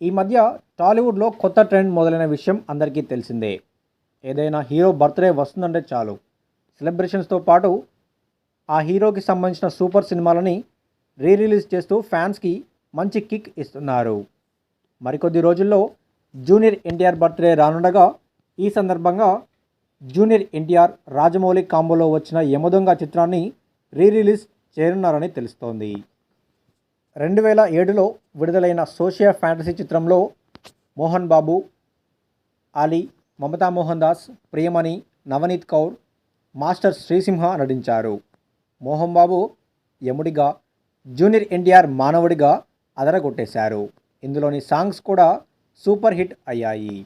ఈ మధ్య టాలీవుడ్లో కొత్త ట్రెండ్ మొదలైన విషయం అందరికీ తెలిసిందే. ఏదైనా హీరో బర్త్డే వస్తుందంటే చాలు సెలబ్రేషన్స్తో పాటు ఆ హీరోకి సంబంధించిన సూపర్ సినిమాలని రిలీజ్ చేస్తూ ఫ్యాన్స్కి మంచి కిక్ ఇస్తున్నారు. మరికొద్ది రోజుల్లో జూనియర్ ఎన్టీఆర్ బర్త్డే రానుండగా ఈ సందర్భంగా జూనియర్ ఎన్టీఆర్ రాజమౌళి కాంబోలో వచ్చిన యమదొంగ చిత్రాన్ని రిలీజ్ చేయనున్నారని తెలుస్తోంది. 2007లో విడుదలైన సోషియా ఫ్యాంటసీ చిత్రంలో మోహన్ బాబు, అలీ, మమతా మోహన్ దాస్, ప్రియమణి, నవనీత్ కౌర్, మాస్టర్ శ్రీసింహ నటించారు. మోహన్ బాబు యముడిగా, జూనియర్ ఎన్టీఆర్ మానవుడిగా అదరగొట్టేశారు. ఇందులోని సాంగ్స్ కూడా సూపర్ హిట్ అయ్యాయి.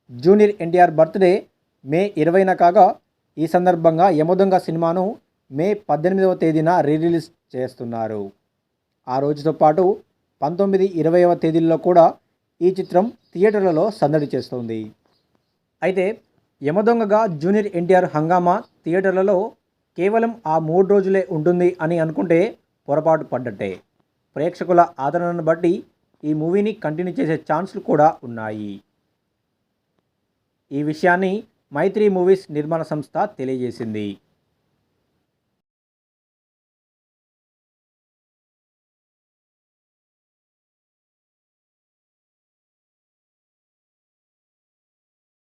జూనియర్ ఎన్టీఆర్ బర్త్డే మే 20న కాగా ఈ సందర్భంగా యమదొంగ సినిమాను మే 18వ తేదీన రిలీజ్ చేస్తున్నారు. ఆ రోజుతో పాటు 19, 20వ తేదీల్లో కూడా ఈ చిత్రం థియేటర్లలో సందడి చేస్తోంది. అయితే యమదొంగగా జూనియర్ ఎన్టీఆర్ హంగామా థియేటర్లలో కేవలం ఆ 3 రోజులే ఉంటుంది అని అనుకుంటే పొరపాటు పడ్డట్టే. ప్రేక్షకుల ఆదరణను బట్టి ఈ మూవీని కంటిన్యూ చేసే ఛాన్సులు కూడా ఉన్నాయి. ఈ విషయాన్ని మైత్రి మూవీస్ నిర్మాణ సంస్థ తెలియజేసింది.